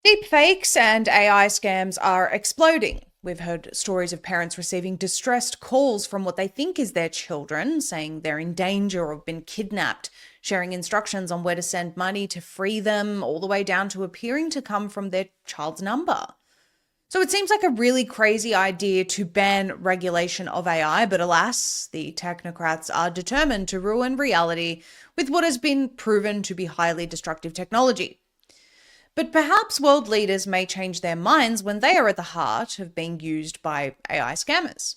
Deepfakes and AI scams are exploding. We've heard stories of parents receiving distressed calls from what they think is their children, saying they're in danger or have been kidnapped, sharing instructions on where to send money to free them, all the way down to appearing to come from their child's number. So it seems like a really crazy idea to ban regulation of AI, but alas, the technocrats are determined to ruin reality with what has been proven to be highly destructive technology. But perhaps world leaders may change their minds when they are at the heart of being used by AI scammers.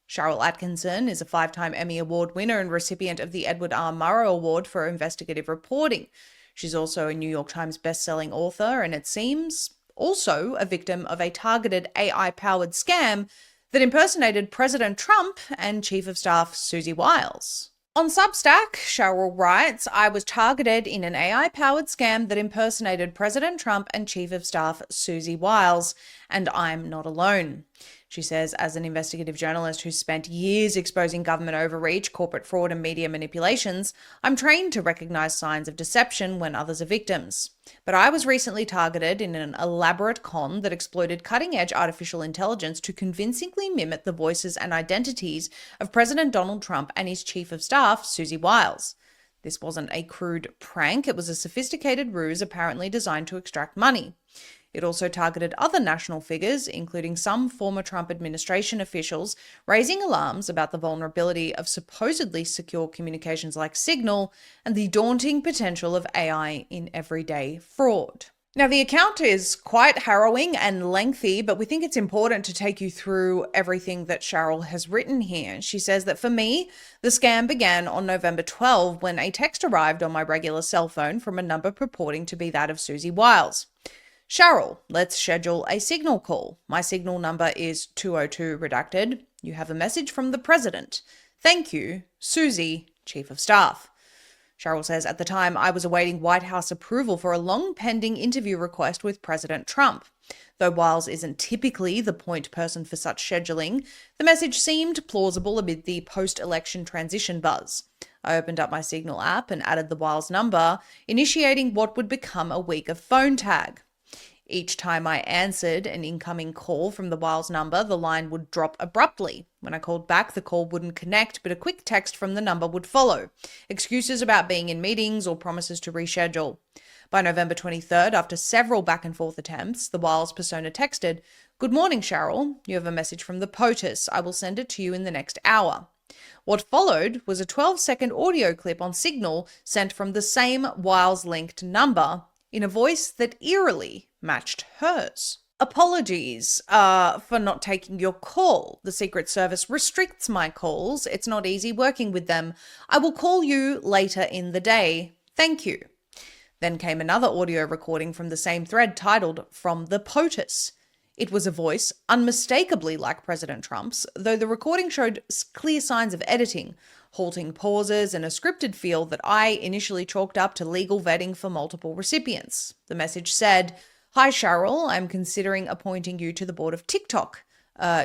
Sharyl Attkisson is a 5-time Emmy Award winner and recipient of the Edward R. Murrow Award for investigative reporting. She's also a New York Times bestselling author and, it seems, also a victim of a targeted AI-powered scam that impersonated President Trump and Chief of Staff Susie Wiles. On Substack, Sharyl writes, I was targeted in an AI-powered scam that impersonated President Trump and Chief of Staff Susie Wiles, and I'm not alone. She says, as an investigative journalist who spent years exposing government overreach, corporate fraud, and media manipulations, I'm trained to recognize signs of deception when others are victims. But I was recently targeted in an elaborate con that exploited cutting-edge artificial intelligence to convincingly mimic the voices and identities of President Donald Trump and his Chief of Staff, Susie Wiles. This wasn't a crude prank, it was a sophisticated ruse apparently designed to extract money. It also targeted other national figures, including some former Trump administration officials, raising alarms about the vulnerability of supposedly secure communications like Signal and the daunting potential of AI in everyday fraud. Now, the account is quite harrowing and lengthy, but we think it's important to take you through everything that Sharyl has written here. She says that for me, the scam began on November 12 when a text arrived on my regular cell phone from a number purporting to be that of Susie Wiles. Sharyl, let's schedule a Signal call. My Signal number is 202 redacted. You have a message from the president. Thank you, Susie, Chief of Staff. Sharyl says, at the time, I was awaiting White House approval for a long-pending interview request with President Trump. Though Wiles isn't typically the point person for such scheduling, the message seemed plausible amid the post-election transition buzz. I opened up my Signal app and added the Wiles number, initiating what would become a week of phone tag. Each time I answered an incoming call from the Wiles number, the line would drop abruptly. When I called back, the call wouldn't connect, but a quick text from the number would follow. Excuses about being in meetings or promises to reschedule. By November 23rd, after several back and forth attempts, the Wiles persona texted, Good morning, Sharyl. You have a message from the POTUS. I will send it to you in the next hour. What followed was a 12-second audio clip on Signal sent from the same Wiles-linked number in a voice that eerily matched hers. Apologies for not taking your call. The Secret Service restricts my calls. It's not easy working with them. I will call you later in the day. Thank you. Then came another audio recording from the same thread titled From the POTUS. It was a voice unmistakably like President Trump's, though the recording showed clear signs of editing, halting pauses, and a scripted feel that I initially chalked up to legal vetting for multiple recipients. The message said, Hi, Sharyl, I'm considering appointing you to the board of TikTok.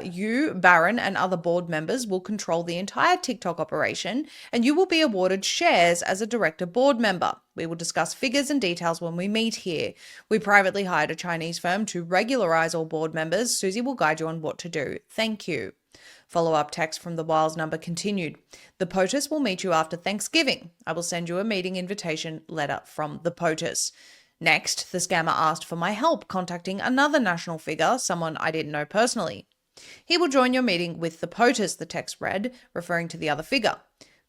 You, Barron, and other board members will control the entire TikTok operation, and you will be awarded shares as a director board member. We will discuss figures and details when we meet here. We privately hired a Chinese firm to regularize all board members. Susie will guide you on what to do. Thank you. Follow-up text from the Wiles number continued. The POTUS will meet you after Thanksgiving. I will send you a meeting invitation letter from the POTUS. Next, the scammer asked for my help contacting another national figure, someone I didn't know personally. He will join your meeting with the POTUS, the text read, referring to the other figure.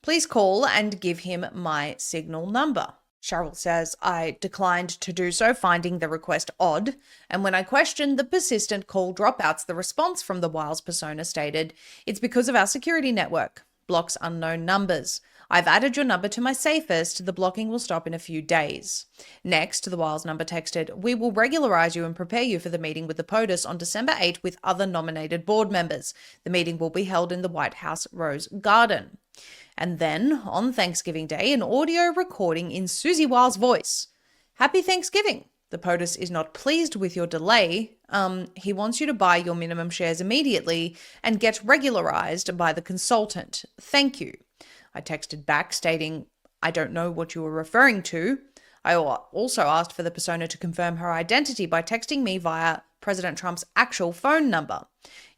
Please call and give him my Signal number. Sharyl says, I declined to do so, finding the request odd, and when I questioned the persistent call dropouts, the response from the Wiles persona stated, It's because of our security network. Blocks unknown numbers. I've added your number to my safest. The blocking will stop in a few days. Next, the Wiles number texted, We will regularize you and prepare you for the meeting with the POTUS on December 8 with other nominated board members. The meeting will be held in the White House Rose Garden. And then, on Thanksgiving Day, an audio recording in Susie Wiles' voice. Happy Thanksgiving. The POTUS is not pleased with your delay. He wants you to buy your minimum shares immediately and get regularized by the consultant. Thank you. I texted back stating, I don't know what you were referring to. I also asked for the persona to confirm her identity by texting me via President Trump's actual phone number.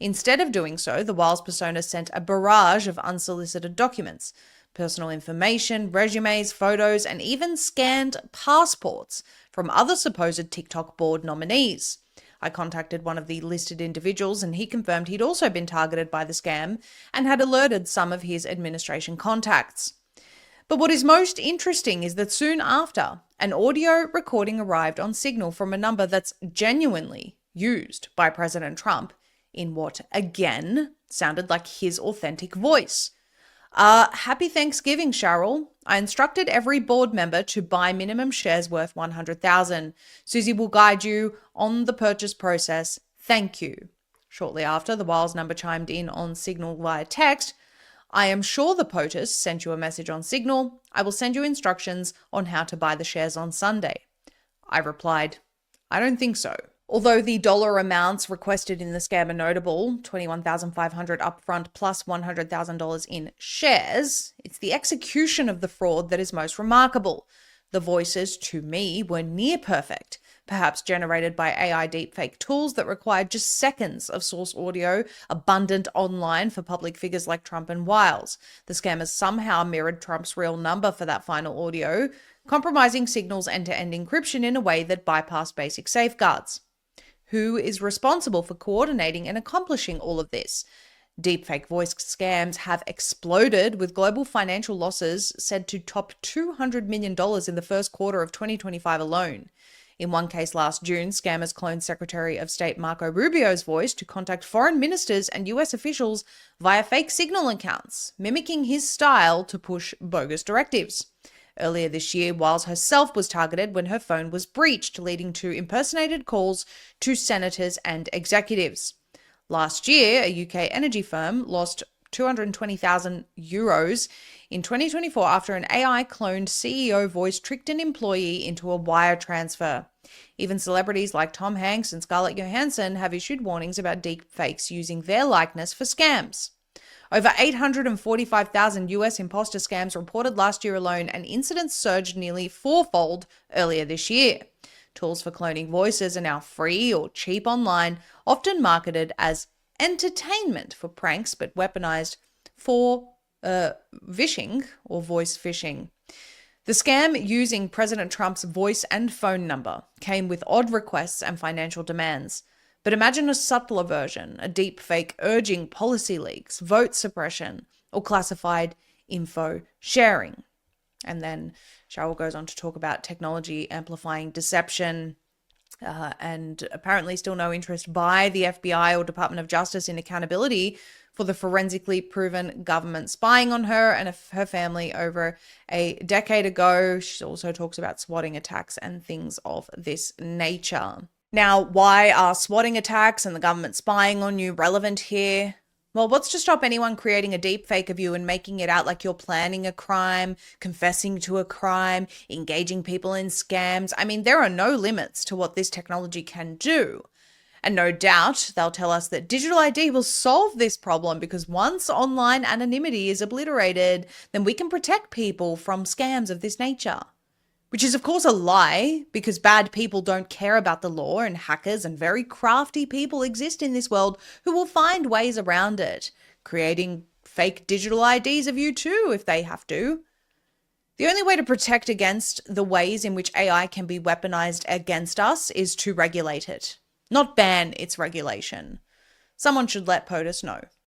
Instead of doing so, the Wiles persona sent a barrage of unsolicited documents, personal information, resumes, photos, and even scanned passports from other supposed TikTok board nominees. I contacted one of the listed individuals and he confirmed he'd also been targeted by the scam and had alerted some of his administration contacts. But what is most interesting is that soon after, an audio recording arrived on Signal from a number that's genuinely used by President Trump in what, again, sounded like his authentic voice. Happy Thanksgiving, Sharyl. I instructed every board member to buy minimum shares worth 100,000. Susie will guide you on the purchase process. Thank you. Shortly after, the Wiles number chimed in on Signal via text. I am sure the POTUS sent you a message on Signal. I will send you instructions on how to buy the shares on Sunday. I replied, I don't think so. Although the dollar amounts requested in the scam are notable, $21,500 upfront plus $100,000 in shares, it's the execution of the fraud that is most remarkable. The voices, to me, were near perfect, perhaps generated by AI deepfake tools that required just seconds of source audio, abundant online for public figures like Trump and Wiles. The scammers somehow mirrored Trump's real number for that final audio, compromising Signal's end-to-end encryption in a way that bypassed basic safeguards. Who is responsible for coordinating and accomplishing all of this? Deepfake voice scams have exploded, with global financial losses said to top $200 million in the first quarter of 2025 alone. In one case last June, scammers cloned Secretary of State Marco Rubio's voice to contact foreign ministers and US officials via fake Signal accounts, mimicking his style to push bogus directives. Earlier this year, Wiles herself was targeted when her phone was breached, leading to impersonated calls to senators and executives. Last year, a UK energy firm lost €220,000 in 2024 after an AI-cloned CEO voice tricked an employee into a wire transfer. Even celebrities like Tom Hanks and Scarlett Johansson have issued warnings about deepfakes using their likeness for scams. Over 845,000 US imposter scams reported last year alone, and incidents surged nearly fourfold earlier this year. Tools for cloning voices are now free or cheap online, often marketed as entertainment for pranks, but weaponized for vishing or voice phishing. The scam using President Trump's voice and phone number came with odd requests and financial demands. But imagine a subtler version, a deep fake urging policy leaks, vote suppression, or classified info sharing. And then Sharyl goes on to talk about technology amplifying deception, and apparently still no interest by the FBI or Department of Justice in accountability for the forensically proven government spying on her and her family over a decade ago. She also talks about swatting attacks and things of this nature. Now, why are swatting attacks and the government spying on you relevant here? Well, what's to stop anyone creating a deep fake of you and making it out like you're planning a crime, confessing to a crime, engaging people in scams? I mean, there are no limits to what this technology can do. And no doubt they'll tell us that digital ID will solve this problem, because once online anonymity is obliterated, then we can protect people from scams of this nature. Which is, of course, a lie, because bad people don't care about the law, and hackers and very crafty people exist in this world who will find ways around it, creating fake digital IDs of you too if they have to. The only way to protect against the ways in which AI can be weaponized against us is to regulate it, not ban its regulation. Someone should let POTUS know.